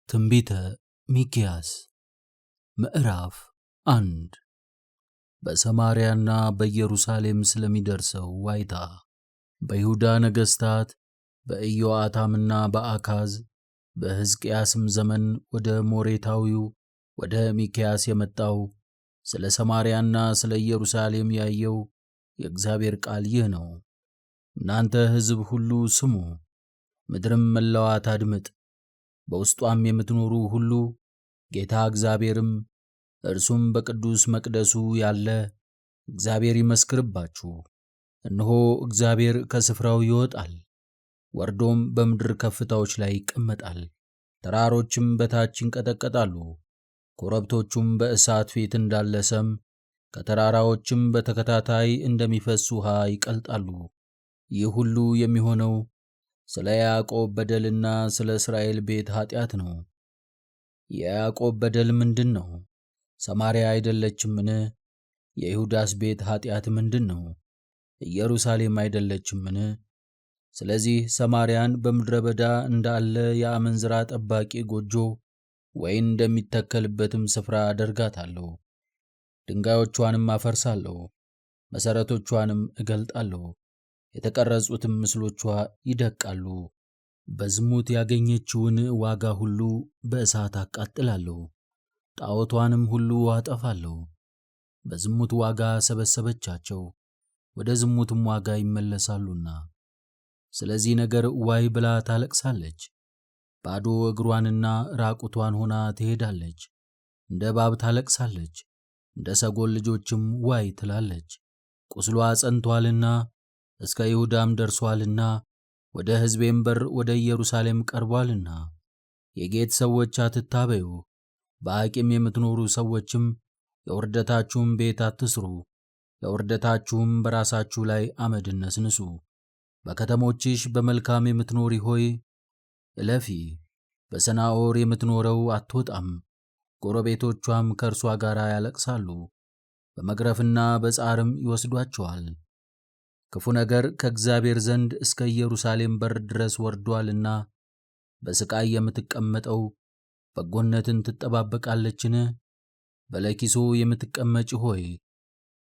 ትንቢተ ሚክያስ ምዕራፍ 1 በሰማርያና በኢየሩሳሌም ስለሚደርሰው ዋይታ። በይሁዳ ነገሥታት በኢዮአታምና በአካዝ በሕዝቅያስም ዘመን ወደ ሞሬታዊው ወደ ሚክያስ የመጣው ስለ ሰማርያና ስለ ኢየሩሳሌም ያየው የእግዚአብሔር ቃል ይህ ነው። እናንተ ሕዝብ ሁሉ ስሙ፣ ምድርም መላዋ ታድምጥ። በውስጧም የምትኖሩ ሁሉ ጌታ እግዚአብሔርም እርሱም በቅዱስ መቅደሱ ያለ እግዚአብሔር ይመስክርባችሁ። እነሆ እግዚአብሔር ከስፍራው ይወጣል፣ ወርዶም በምድር ከፍታዎች ላይ ይቀመጣል። ተራሮችም በታች ይንቀጠቀጣሉ፣ ኮረብቶቹም በእሳት ፊት እንዳለ ሰም፣ ከተራራዎችም በተከታታይ እንደሚፈስ ውሃ ይቀልጣሉ። ይህ ሁሉ የሚሆነው ስለ ያዕቆብ በደልና ስለ እስራኤል ቤት ኃጢአት ነው። የያዕቆብ በደል ምንድን ነው? ሰማርያ አይደለችምን? የይሁዳስ ቤት ኃጢአት ምንድን ነው? ኢየሩሳሌም አይደለችምን? ስለዚህ ሰማርያን በምድረ በዳ እንዳለ የአመንዝራ ጠባቂ ጎጆ ወይን እንደሚተከልበትም ስፍራ አደርጋታለሁ። ድንጋዮቿንም አፈርሳለሁ፣ መሠረቶቿንም እገልጣለሁ፣ የተቀረጹትም ምስሎቿ ይደቃሉ። በዝሙት ያገኘችውን ዋጋ ሁሉ በእሳት አቃጥላለሁ፣ ጣዖቷንም ሁሉ አጠፋለሁ። በዝሙት ዋጋ ሰበሰበቻቸው፣ ወደ ዝሙትም ዋጋ ይመለሳሉና። ስለዚህ ነገር ዋይ ብላ ታለቅሳለች፣ ባዶ እግሯንና ራቁቷን ሆና ትሄዳለች። እንደ እባብ ታለቅሳለች፣ እንደ ሰጎን ልጆችም ዋይ ትላለች። ቁስሏ ጸንቶአልና እስከ ይሁዳም ደርሶአልና ወደ ሕዝቤም በር ወደ ኢየሩሳሌም ቀርቧልና። የጌት ሰዎች አትታበዩ፣ በአቂም የምትኖሩ ሰዎችም የውርደታችሁም ቤት አትስሩ፣ ለውርደታችሁም በራሳችሁ ላይ አመድን ነስንሱ። በከተሞችሽ በመልካም የምትኖሪ ሆይ እለፊ፣ በሰናዖር የምትኖረው አትወጣም። ጎረቤቶቿም ከእርሷ ጋር ያለቅሳሉ፣ በመግረፍና በጻርም ይወስዷቸዋል። ክፉ ነገር ከእግዚአብሔር ዘንድ እስከ ኢየሩሳሌም በር ድረስ ወርዶአልና። በሥቃይ የምትቀመጠው በጎነትን ትጠባበቃለችን? በለኪሶ የምትቀመጪ ሆይ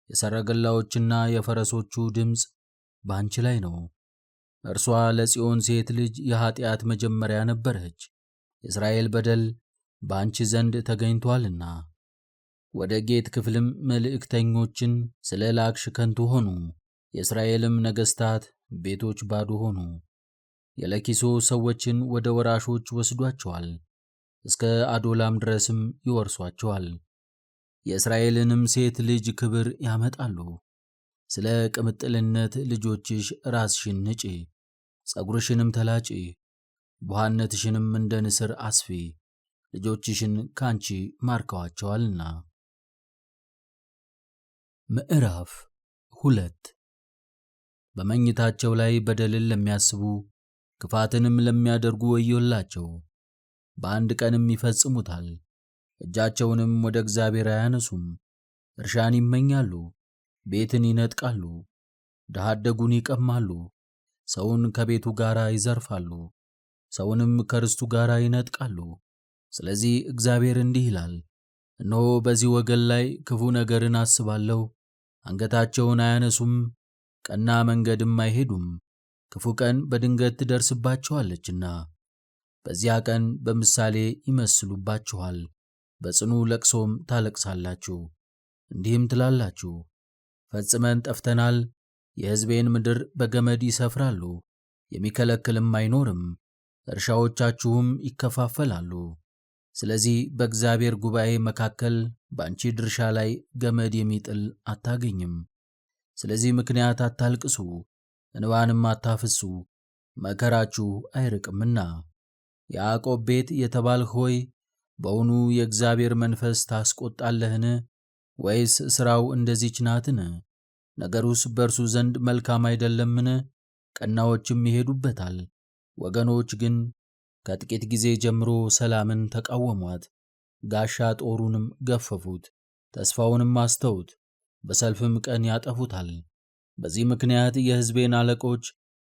የሰረገላዎችና የፈረሶቹ ድምፅ በአንቺ ላይ ነው። እርሷ ለጽዮን ሴት ልጅ የኀጢአት መጀመሪያ ነበረች፣ የእስራኤል በደል በአንቺ ዘንድ ተገኝቶአልና። ወደ ጌት ክፍልም መልእክተኞችን ስለ ላክሽ ከንቱ ሆኑ፣ የእስራኤልም ነገሥታት ቤቶች ባዶ ሆኑ። የለኪሶ ሰዎችን ወደ ወራሾች ወስዷቸዋል፣ እስከ አዶላም ድረስም ይወርሷቸዋል። የእስራኤልንም ሴት ልጅ ክብር ያመጣሉ። ስለ ቅምጥልነት ልጆችሽ ራስሽን ንጪ፣ ጸጉርሽንም ተላጪ፣ ቡሃነትሽንም እንደ ንስር አስፊ፣ ልጆችሽን ካንቺ ማርከዋቸዋልና። ምዕራፍ 2 በመኝታቸው ላይ በደልን ለሚያስቡ ክፋትንም ለሚያደርጉ ወዮላቸው። በአንድ ቀንም ይፈጽሙታል፣ እጃቸውንም ወደ እግዚአብሔር አያነሱም። እርሻን ይመኛሉ፣ ቤትን ይነጥቃሉ፣ ድሀ አደጉን ይቀማሉ፣ ሰውን ከቤቱ ጋር ይዘርፋሉ፣ ሰውንም ከርስቱ ጋር ይነጥቃሉ። ስለዚህ እግዚአብሔር እንዲህ ይላል፣ እነሆ በዚህ ወገን ላይ ክፉ ነገርን አስባለሁ። አንገታቸውን አያነሱም፣ ቀና መንገድም አይሄዱም። ክፉ ቀን በድንገት ትደርስባችኋለችና በዚያ ቀን በምሳሌ ይመስሉባችኋል። በጽኑ ለቅሶም ታለቅሳላችሁ። እንዲህም ትላላችሁ፣ ፈጽመን ጠፍተናል። የሕዝቤን ምድር በገመድ ይሰፍራሉ፣ የሚከለክልም አይኖርም። እርሻዎቻችሁም ይከፋፈላሉ። ስለዚህ በእግዚአብሔር ጉባኤ መካከል በአንቺ ድርሻ ላይ ገመድ የሚጥል አታገኝም። ስለዚህ ምክንያት አታልቅሱ፣ እንባንም አታፍሱ፣ መከራችሁ አይርቅምና። ያዕቆብ ቤት የተባልህ ሆይ በውኑ የእግዚአብሔር መንፈስ ታስቆጣለህን? ወይስ ሥራው እንደዚች ናትን? ነገሩስ በእርሱ ዘንድ መልካም አይደለምን? ቀናዎችም ይሄዱበታል። ወገኖች ግን ከጥቂት ጊዜ ጀምሮ ሰላምን ተቃወሟት፣ ጋሻ ጦሩንም ገፈፉት፣ ተስፋውንም አስተውት፣ በሰልፍም ቀን ያጠፉታል። በዚህ ምክንያት የሕዝቤን አለቆች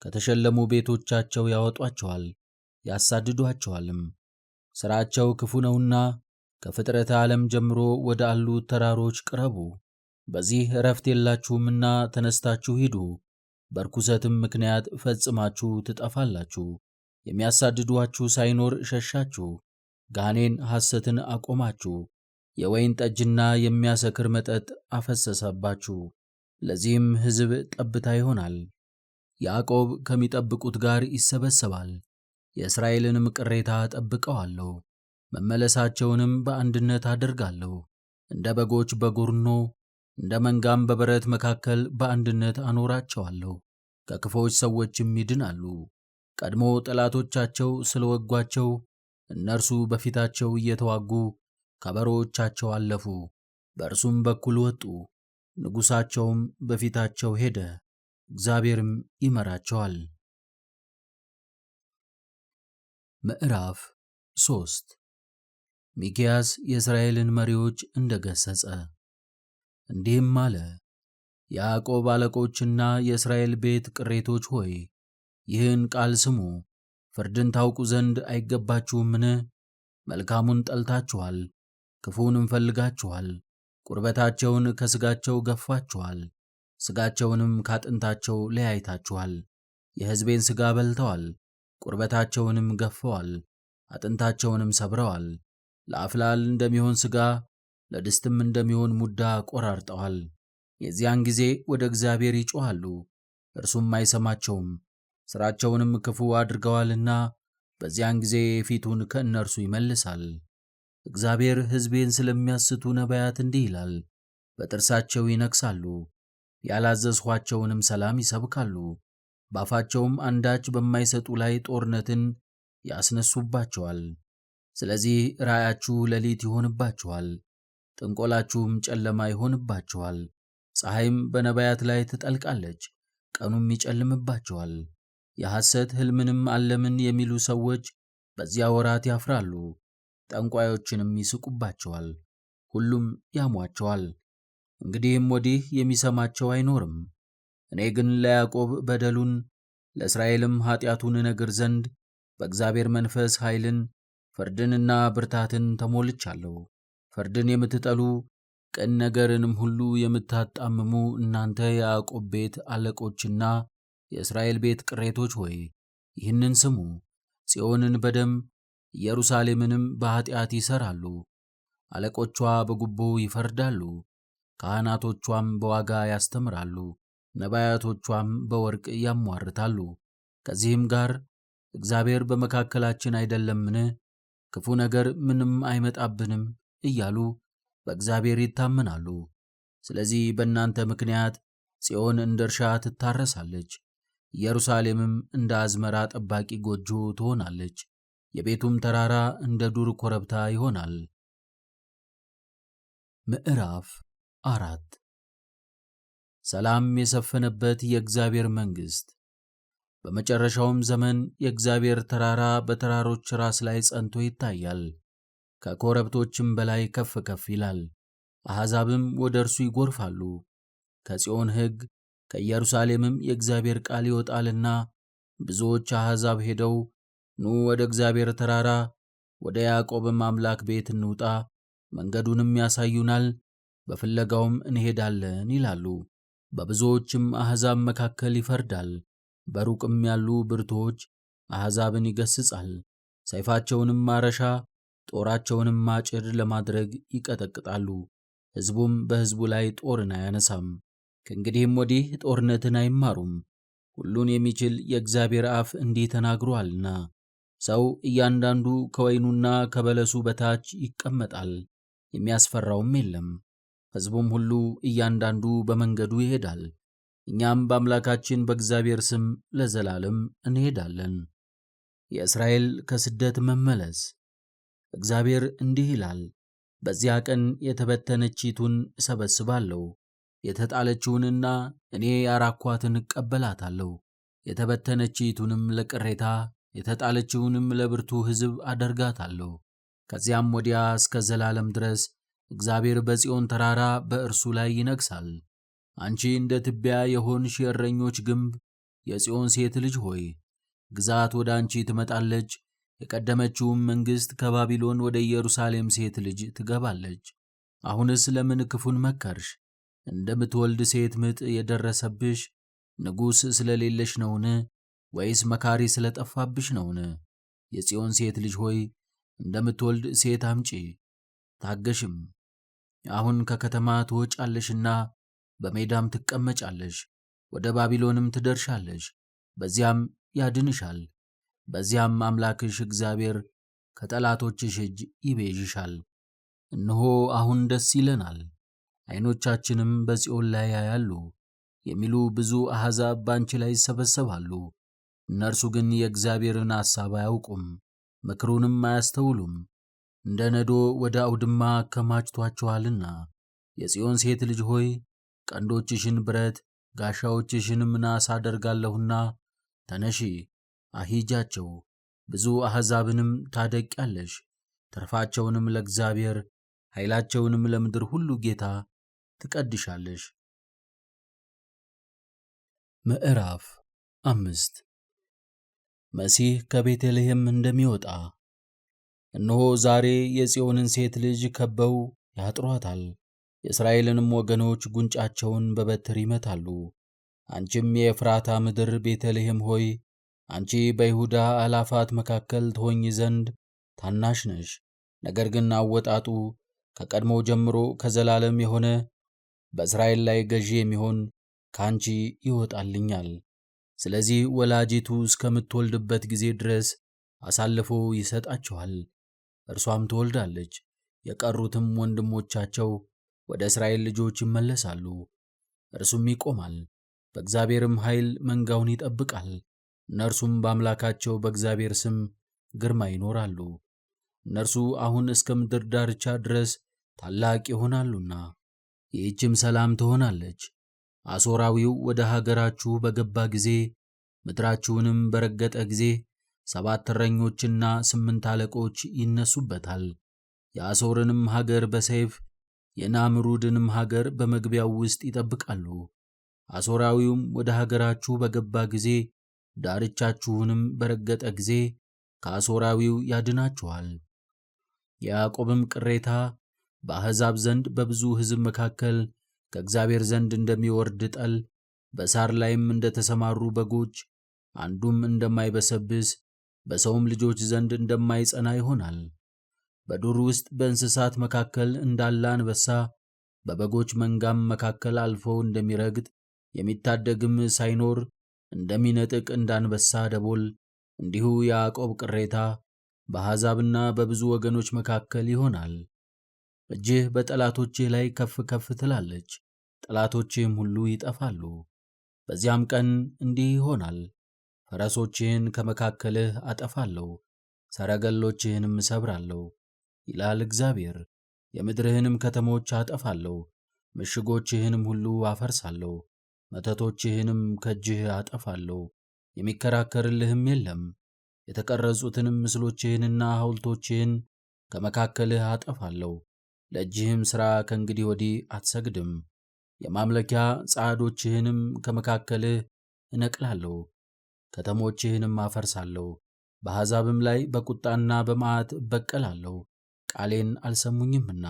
ከተሸለሙ ቤቶቻቸው ያወጧቸዋል፣ ያሳድዷቸዋልም። ሥራቸው ክፉ ነውና ከፍጥረተ ዓለም ጀምሮ ወደ አሉት ተራሮች ቅረቡ። በዚህ ዕረፍት የላችሁምና ተነስታችሁ ሂዱ። በርኩሰትም ምክንያት ፈጽማችሁ ትጠፋላችሁ። የሚያሳድዷችሁ ሳይኖር ሸሻችሁ። ጋኔን ሐሰትን አቆማችሁ። የወይን ጠጅና የሚያሰክር መጠጥ አፈሰሰባችሁ። ለዚህም ሕዝብ ጠብታ ይሆናል። ያዕቆብ ከሚጠብቁት ጋር ይሰበሰባል። የእስራኤልንም ቅሬታ ጠብቀዋለሁ። መመለሳቸውንም በአንድነት አደርጋለሁ። እንደ በጎች በጎርኖ እንደ መንጋም በበረት መካከል በአንድነት አኖራቸዋለሁ። ከክፎች ሰዎችም ይድናሉ። ቀድሞ ጠላቶቻቸው ስለወጓቸው እነርሱ በፊታቸው እየተዋጉ ከበሮዎቻቸው አለፉ። በእርሱም በኩል ወጡ። ንጉሣቸውም በፊታቸው ሄደ፣ እግዚአብሔርም ይመራቸዋል። ምዕራፍ 3 ሚክያስ የእስራኤልን መሪዎች እንደ ገሠጸ እንዲህም አለ። የያዕቆብ አለቆችና የእስራኤል ቤት ቅሬቶች ሆይ ይህን ቃል ስሙ። ፍርድን ታውቁ ዘንድ አይገባችሁምን? መልካሙን ጠልታችኋል፣ ክፉንም ፈልጋችኋል። ቁርበታቸውን ከሥጋቸው ገፋችኋል፣ ሥጋቸውንም ካጥንታቸው ለያይታችኋል። የሕዝቤን ሥጋ በልተዋል፣ ቁርበታቸውንም ገፈዋል፣ አጥንታቸውንም ሰብረዋል። ለአፍላል እንደሚሆን ሥጋ ለድስትም እንደሚሆን ሙዳ ቆራርጠዋል። የዚያን ጊዜ ወደ እግዚአብሔር ይጮኻሉ፣ እርሱም አይሰማቸውም። ሥራቸውንም ክፉ አድርገዋልና በዚያን ጊዜ ፊቱን ከእነርሱ ይመልሳል። እግዚአብሔር ሕዝቤን ስለሚያስቱ ነቢያት እንዲህ ይላል። በጥርሳቸው ይነክሳሉ፣ ያላዘዝኋቸውንም ሰላም ይሰብካሉ። በአፋቸውም አንዳች በማይሰጡ ላይ ጦርነትን ያስነሱባቸዋል። ስለዚህ ራእያችሁ ሌሊት ይሆንባችኋል፣ ጥንቆላችሁም ጨለማ ይሆንባችኋል። ፀሐይም በነቢያት ላይ ትጠልቃለች፣ ቀኑም ይጨልምባቸዋል። የሐሰት ሕልምንም አለምን የሚሉ ሰዎች በዚያ ወራት ያፍራሉ፣ ጠንቋዮችንም ይስቁባቸዋል፣ ሁሉም ያሟቸዋል። እንግዲህም ወዲህ የሚሰማቸው አይኖርም። እኔ ግን ለያዕቆብ በደሉን ለእስራኤልም ኃጢአቱን እነግር ዘንድ በእግዚአብሔር መንፈስ ኃይልን ፍርድንና ብርታትን ተሞልቻለሁ። ፍርድን የምትጠሉ ቅን ነገርንም ሁሉ የምታጣምሙ እናንተ የያዕቆብ ቤት አለቆችና የእስራኤል ቤት ቅሬቶች ሆይ ይህንን ስሙ። ጽዮንን በደም ኢየሩሳሌምንም በኃጢአት ይሠራሉ። አለቆቿ በጉቦ ይፈርዳሉ፣ ካህናቶቿም በዋጋ ያስተምራሉ፣ ነቢያቶቿም በወርቅ ያሟርታሉ። ከዚህም ጋር እግዚአብሔር በመካከላችን አይደለምን? ክፉ ነገር ምንም አይመጣብንም እያሉ በእግዚአብሔር ይታመናሉ። ስለዚህ በእናንተ ምክንያት ጽዮን እንደ እርሻ ትታረሳለች፣ ኢየሩሳሌምም እንደ አዝመራ ጠባቂ ጎጆ ትሆናለች፣ የቤቱም ተራራ እንደ ዱር ኮረብታ ይሆናል። ምዕራፍ 4 ሰላም የሰፈነበት የእግዚአብሔር መንግሥት። በመጨረሻውም ዘመን የእግዚአብሔር ተራራ በተራሮች ራስ ላይ ጸንቶ ይታያል፣ ከኮረብቶችም በላይ ከፍ ከፍ ይላል። አሕዛብም ወደ እርሱ ይጎርፋሉ። ከጽዮን ሕግ ከኢየሩሳሌምም የእግዚአብሔር ቃል ይወጣልና ብዙዎች አሕዛብ ሄደው ኑ ወደ እግዚአብሔር ተራራ ወደ ያዕቆብም አምላክ ቤት እንውጣ፣ መንገዱንም ያሳዩናል፣ በፍለጋውም እንሄዳለን ይላሉ። በብዙዎችም አሕዛብ መካከል ይፈርዳል። በሩቅም ያሉ ብርቱዎች አሕዛብን ይገሥጻል። ሰይፋቸውንም ማረሻ ጦራቸውንም ማጭድ ለማድረግ ይቀጠቅጣሉ። ሕዝቡም በሕዝቡ ላይ ጦርን አያነሳም። ከእንግዲህም ወዲህ ጦርነትን አይማሩም። ሁሉን የሚችል የእግዚአብሔር አፍ እንዲህ ተናግሮአልና ሰው እያንዳንዱ ከወይኑና ከበለሱ በታች ይቀመጣል፣ የሚያስፈራውም የለም። ሕዝቡም ሁሉ እያንዳንዱ በመንገዱ ይሄዳል። እኛም በአምላካችን በእግዚአብሔር ስም ለዘላለም እንሄዳለን። የእስራኤል ከስደት መመለስ። እግዚአብሔር እንዲህ ይላል፣ በዚያ ቀን የተበተነችይቱን እሰበስባለሁ፣ የተጣለችውንና እኔ ያራኳትን እቀበላታለሁ። የተበተነችይቱንም ለቅሬታ የተጣለችውንም ለብርቱ ሕዝብ አደርጋታለሁ። ከዚያም ወዲያ እስከ ዘላለም ድረስ እግዚአብሔር በጽዮን ተራራ በእርሱ ላይ ይነግሣል። አንቺ እንደ ትቢያ የሆንሽ የእረኞች ግንብ የጽዮን ሴት ልጅ ሆይ ግዛት ወደ አንቺ ትመጣለች፣ የቀደመችውም መንግሥት ከባቢሎን ወደ ኢየሩሳሌም ሴት ልጅ ትገባለች። አሁንስ ለምን ክፉን መከርሽ? እንደምትወልድ ሴት ምጥ የደረሰብሽ ንጉሥ ስለሌለሽ ነውን? ወይስ መካሪ ስለጠፋብሽ ነውን? የጽዮን ሴት ልጅ ሆይ እንደምትወልድ ሴት አምጪ፣ ታገሽም። አሁን ከከተማ ትወጫለሽና በሜዳም ትቀመጫለሽ፣ ወደ ባቢሎንም ትደርሻለሽ። በዚያም ያድንሻል። በዚያም አምላክሽ እግዚአብሔር ከጠላቶችሽ እጅ ይቤዥሻል። እነሆ አሁን ደስ ይለናል፣ ዓይኖቻችንም በጽዮን ላይ ያያሉ የሚሉ ብዙ አሕዛብ ባንቺ ላይ ይሰበሰባሉ። እነርሱ ግን የእግዚአብሔርን ሐሳብ አያውቁም፣ ምክሩንም አያስተውሉም። እንደ ነዶ ወደ አውድማ አከማችቷቸዋልና። የጽዮን ሴት ልጅ ሆይ ቀንዶችሽን ብረት ጋሻዎችሽንም ናስ አደርጋለሁና ተነሺ፣ አሂጃቸው። ብዙ አሕዛብንም ታደቂያለሽ። ትርፋቸውንም ለእግዚአብሔር ኃይላቸውንም ለምድር ሁሉ ጌታ ትቀድሻለሽ። ምዕራፍ 5 መሲህ ከቤተልሔም እንደሚወጣ። እነሆ ዛሬ የጽዮንን ሴት ልጅ ከበው ያጥሯታል፣ የእስራኤልንም ወገኖች ጉንጫቸውን በበትር ይመታሉ። አንቺም የኤፍራታ ምድር ቤተልሔም ሆይ አንቺ በይሁዳ አእላፋት መካከል ትሆኚ ዘንድ ታናሽ ነሽ። ነገር ግን አወጣጡ ከቀድሞ ጀምሮ ከዘላለም የሆነ በእስራኤል ላይ ገዢ የሚሆን ከአንቺ ይወጣልኛል። ስለዚህ ወላጂቱ እስከምትወልድበት ጊዜ ድረስ አሳልፎ ይሰጣቸዋል። እርሷም ትወልዳለች። የቀሩትም ወንድሞቻቸው ወደ እስራኤል ልጆች ይመለሳሉ። እርሱም ይቆማል፣ በእግዚአብሔርም ኃይል መንጋውን ይጠብቃል። እነርሱም በአምላካቸው በእግዚአብሔር ስም ግርማ ይኖራሉ። እነርሱ አሁን እስከ ምድር ዳርቻ ድረስ ታላቅ ይሆናሉና። ይህችም ሰላም ትሆናለች። አሦራዊው ወደ ሀገራችሁ በገባ ጊዜ ምድራችሁንም በረገጠ ጊዜ 7 እረኞችና 8 አለቆች ይነሱበታል። የአሦርንም ሀገር በሰይፍ የናምሩድንም ሀገር በመግቢያው ውስጥ ይጠብቃሉ። አሦራዊውም ወደ ሀገራችሁ በገባ ጊዜ ዳርቻችሁንም በረገጠ ጊዜ ከአሦራዊው ያድናችኋል። የያዕቆብም ቅሬታ በአሕዛብ ዘንድ በብዙ ሕዝብ መካከል ከእግዚአብሔር ዘንድ እንደሚወርድ ጠል፣ በሣር ላይም እንደተሰማሩ በጎች፣ አንዱም እንደማይበሰብስ በሰውም ልጆች ዘንድ እንደማይጸና ይሆናል። በዱር ውስጥ በእንስሳት መካከል እንዳለ አንበሳ፣ በበጎች መንጋም መካከል አልፎ እንደሚረግጥ የሚታደግም ሳይኖር እንደሚነጥቅ እንዳንበሳ ደቦል፣ እንዲሁ የያዕቆብ ቅሬታ በአሕዛብና በብዙ ወገኖች መካከል ይሆናል። እጅህ በጠላቶችህ ላይ ከፍ ከፍ ትላለች፣ ጠላቶችህም ሁሉ ይጠፋሉ። በዚያም ቀን እንዲህ ይሆናል፣ ፈረሶችህን ከመካከልህ አጠፋለሁ፣ ሰረገሎችህንም እሰብራለሁ ይላል እግዚአብሔር። የምድርህንም ከተሞች አጠፋለሁ፣ ምሽጎችህንም ሁሉ አፈርሳለሁ፣ መተቶችህንም ከእጅህ አጠፋለሁ፣ የሚከራከርልህም የለም። የተቀረጹትንም ምስሎችህንና ሐውልቶችህን ከመካከልህ አጠፋለሁ። ለእጅህም ሥራ ከእንግዲህ ወዲህ አትሰግድም። የማምለኪያ ጻዕዶችህንም ከመካከልህ እነቅላለሁ፣ ከተሞችህንም አፈርሳለሁ። በአሕዛብም ላይ በቁጣና በመዓት እበቀላለሁ፣ ቃሌን አልሰሙኝምና።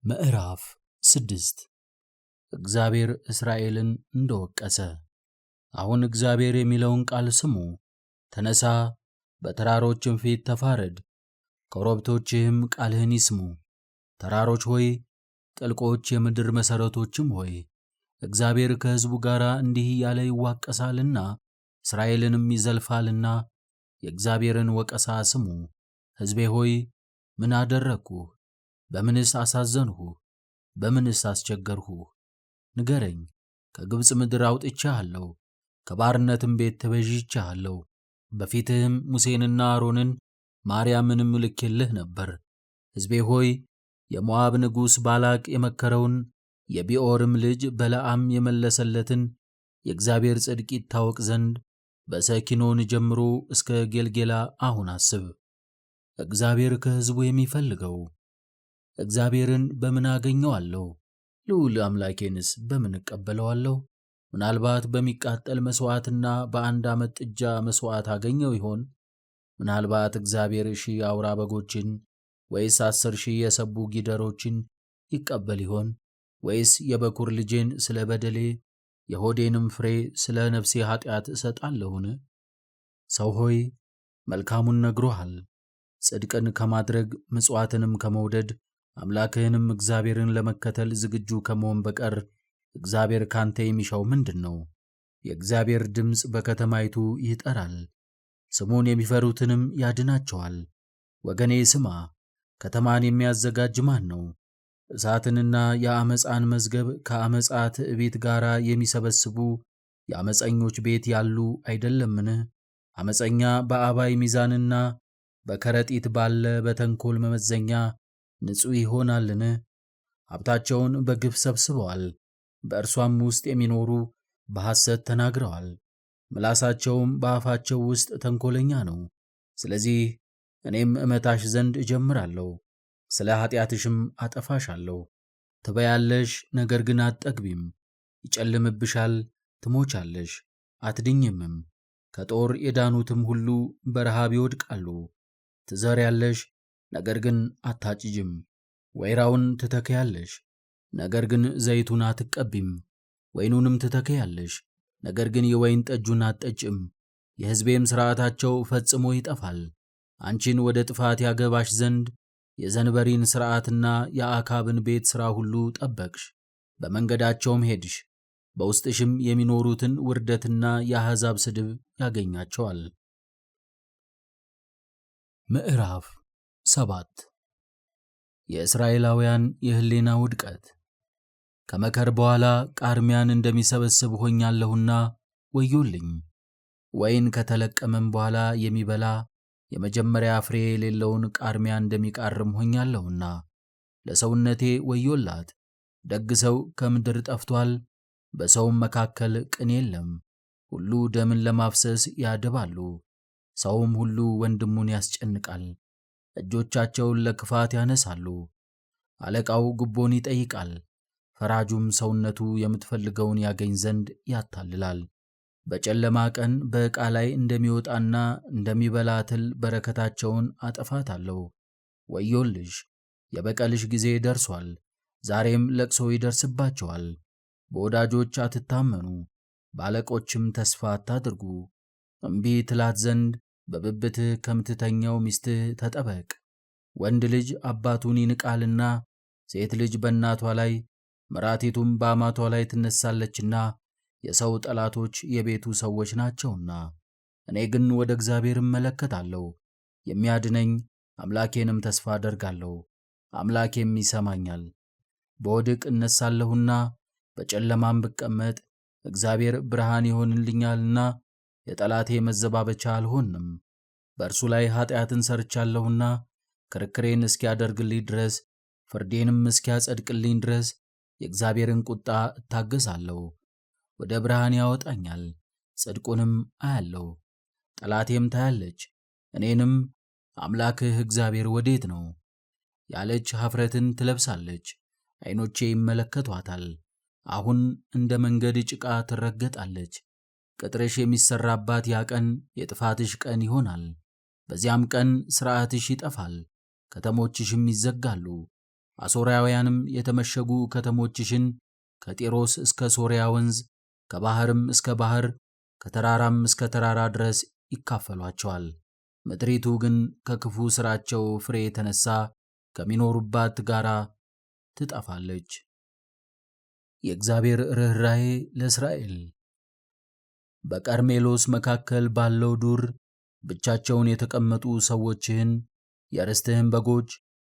ምዕራፍ 6 እግዚአብሔር እስራኤልን እንደወቀሰ። አሁን እግዚአብሔር የሚለውን ቃል ስሙ። ተነሳ፣ በተራሮችም ፊት ተፋረድ፣ ኮረብቶችህም ቃልህን ይስሙ። ተራሮች ሆይ፣ ጥልቆች የምድር መሠረቶችም ሆይ፣ እግዚአብሔር ከሕዝቡ ጋር እንዲህ እያለ ይዋቀሳልና እስራኤልንም ይዘልፋልና የእግዚአብሔርን ወቀሳ ስሙ። ሕዝቤ ሆይ፣ ምን አደረግሁህ? በምንስ አሳዘንሁህ? በምንስ አስቸገርሁህ? ንገረኝ። ከግብፅ ምድር አውጥቼሃለሁ፣ ከባርነትም ቤት ተቤዥቼሃለሁ። በፊትህም ሙሴንና አሮንን ማርያምንም ልኬልህ ነበር። ሕዝቤ ሆይ፣ የሞዓብ ንጉሥ ባላቅ የመከረውን የቢዖርም ልጅ በለዓም የመለሰለትን የእግዚአብሔር ጽድቅ ይታወቅ ዘንድ በሰኪኖን ጀምሮ እስከ ጌልጌላ አሁን አስብ። እግዚአብሔር ከሕዝቡ የሚፈልገው እግዚአብሔርን በምን አገኘዋለሁ? ልዑል አምላኬንስ በምን እቀበለዋለሁ? ምናልባት በሚቃጠል መሥዋዕትና በአንድ ዓመት ጥጃ መሥዋዕት አገኘው ይሆን? ምናልባት እግዚአብሔር 1000 አውራ በጎችን ወይስ 10,000 የሰቡ ጊደሮችን ይቀበል ይሆን? ወይስ የበኩር ልጄን ስለ በደሌ የሆዴንም ፍሬ ስለ ነፍሴ ኃጢአት እሰጣለሁን? ሰው ሆይ መልካሙን ነግሮሃል። ጽድቅን ከማድረግ ምጽዋትንም ከመውደድ አምላክህንም እግዚአብሔርን ለመከተል ዝግጁ ከመሆን በቀር እግዚአብሔር ካንተ የሚሻው ምንድን ነው? የእግዚአብሔር ድምፅ በከተማይቱ ይጠራል፣ ስሙን የሚፈሩትንም ያድናቸዋል። ወገኔ ስማ፣ ከተማን የሚያዘጋጅ ማን ነው? እሳትንና የአመፃን መዝገብ ከአመፃ ትዕቢት ጋር የሚሰበስቡ የአመፀኞች ቤት ያሉ አይደለምን? አመፀኛ በአባይ ሚዛንና በከረጢት ባለ በተንኮል መመዘኛ ንጹሕ ይሆናልን? ሀብታቸውን በግፍ ሰብስበዋል፣ በእርሷም ውስጥ የሚኖሩ በሐሰት ተናግረዋል። ምላሳቸውም በአፋቸው ውስጥ ተንኮለኛ ነው። ስለዚህ እኔም እመታሽ ዘንድ እጀምራለሁ፣ ስለ ኃጢአትሽም አጠፋሻለሁ። ትበያለሽ፣ ነገር ግን አትጠግቢም፣ ይጨልምብሻል፣ ትሞቻለሽ፣ አትድኝምም። ከጦር የዳኑትም ሁሉ በረሃብ ይወድቃሉ። ትዘሪያለሽ፣ ነገር ግን አታጭጅም፣ ወይራውን ትተክያለሽ፣ ነገር ግን ዘይቱን አትቀቢም። ወይኑንም ትተክያለሽ፣ ነገር ግን የወይን ጠጁን አትጠጭም። የሕዝቤም ሥርዓታቸው ፈጽሞ ይጠፋል። አንቺን ወደ ጥፋት ያገባሽ ዘንድ የዘንበሪን ሥርዓትና የአካብን ቤት ሥራ ሁሉ ጠበቅሽ። በመንገዳቸውም ሄድሽ፣ በውስጥሽም የሚኖሩትን ውርደትና የአሕዛብ ስድብ ያገኛቸዋል። ምዕራፍ 7 የእስራኤላውያን የሕሊና ውድቀት። ከመከር በኋላ ቃርሚያን እንደሚሰበስብ ሆኛለሁና ወዮልኝ። ወይን ከተለቀመም በኋላ የሚበላ የመጀመሪያ ፍሬ የሌለውን ቃርሚያ እንደሚቃርም ሆኛለሁና ለሰውነቴ ወዮላት። ደግ ሰው ከምድር ጠፍቷል፣ በሰውም መካከል ቅን የለም። ሁሉ ደምን ለማፍሰስ ያደባሉ፣ ሰውም ሁሉ ወንድሙን ያስጨንቃል። እጆቻቸውን ለክፋት ያነሳሉ። አለቃው ጉቦን ይጠይቃል፣ ፈራጁም ሰውነቱ የምትፈልገውን ያገኝ ዘንድ ያታልላል። በጨለማ ቀን በዕቃ ላይ እንደሚወጣና እንደሚበላ ትል በረከታቸውን አጠፋታለሁ። ወዮልሽ! የበቀልሽ ጊዜ ደርሷል፣ ዛሬም ለቅሶ ይደርስባቸዋል። በወዳጆች አትታመኑ፣ በአለቆችም ተስፋ አታድርጉ። እምቢ ትላት ዘንድ በብብትህ ከምትተኛው ሚስትህ ተጠበቅ። ወንድ ልጅ አባቱን ይንቃልና ሴት ልጅ በእናቷ ላይ መራቲቱም በአማቷ ላይ ትነሳለችና የሰው ጠላቶች የቤቱ ሰዎች ናቸውና። እኔ ግን ወደ እግዚአብሔር እመለከታለሁ፣ የሚያድነኝ አምላኬንም ተስፋ አደርጋለሁ። አምላኬም ይሰማኛል። በወድቅ እነሳለሁና በጨለማም ብቀመጥ እግዚአብሔር ብርሃን ይሆንልኛልና የጠላቴ መዘባበቻ አልሆንም። በእርሱ ላይ ኃጢአትን ሰርቻለሁና ክርክሬን እስኪያደርግልኝ ድረስ ፍርዴንም እስኪያጸድቅልኝ ድረስ የእግዚአብሔርን ቁጣ እታገሳለሁ። ወደ ብርሃን ያወጣኛል፣ ጽድቁንም አያለሁ። ጠላቴም ታያለች፣ እኔንም አምላክህ እግዚአብሔር ወዴት ነው ያለች ኀፍረትን ትለብሳለች። ዓይኖቼ ይመለከቷታል። አሁን እንደ መንገድ ጭቃ ትረገጣለች። ቅጥርሽ የሚሠራባት ያ ቀን የጥፋትሽ ቀን ይሆናል። በዚያም ቀን ሥርዓትሽ ይጠፋል፣ ከተሞችሽም ይዘጋሉ። አሦራውያንም የተመሸጉ ከተሞችሽን ከጢሮስ እስከ ሶርያ ወንዝ፣ ከባሕርም እስከ ባሕር፣ ከተራራም እስከ ተራራ ድረስ ይካፈሏቸዋል። ምድሪቱ ግን ከክፉ ሥራቸው ፍሬ የተነሣ ከሚኖሩባት ጋራ ትጠፋለች። የእግዚአብሔር ርኅራኄ ለእስራኤል። በቀርሜሎስ መካከል ባለው ዱር ብቻቸውን የተቀመጡ ሰዎችህን የርስትህን በጎች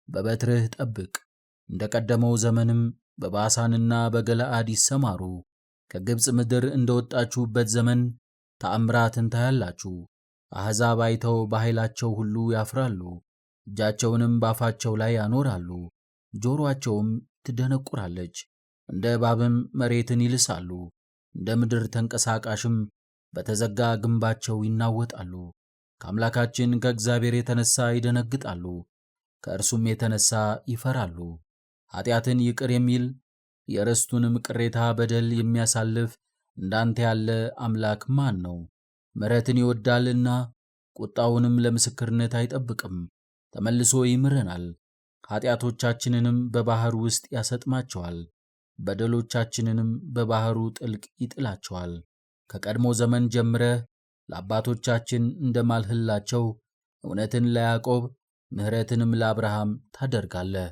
በበትርህ ጠብቅ። እንደ ቀደመው ዘመንም በባሳንና በገለዓድ ይሰማሩ። ከግብፅ ምድር እንደወጣችሁበት ዘመን ተአምራትን ታያላችሁ። አሕዛብ አይተው በኃይላቸው ሁሉ ያፍራሉ፣ እጃቸውንም ባፋቸው ላይ ያኖራሉ። ጆሮአቸውም ትደነቁራለች፣ እንደ እባብም መሬትን ይልሳሉ። እንደ ምድር ተንቀሳቃሽም በተዘጋ ግንባቸው ይናወጣሉ። ከአምላካችን ከእግዚአብሔር የተነሣ ይደነግጣሉ፣ ከእርሱም የተነሣ ይፈራሉ። ኃጢአትን ይቅር የሚል የርስቱንም ቅሬታ በደል የሚያሳልፍ እንዳንተ ያለ አምላክ ማን ነው? ምሕረትን ይወዳልና ቁጣውንም ለምስክርነት አይጠብቅም። ተመልሶ ይምረናል፣ ኃጢአቶቻችንንም በባሕር ውስጥ ያሰጥማቸዋል፣ በደሎቻችንንም በባሕሩ ጥልቅ ይጥላቸዋል። ከቀድሞ ዘመን ጀምረህ ለአባቶቻችን እንደማልህላቸው እውነትን ለያዕቆብ ምሕረትንም ለአብርሃም ታደርጋለህ።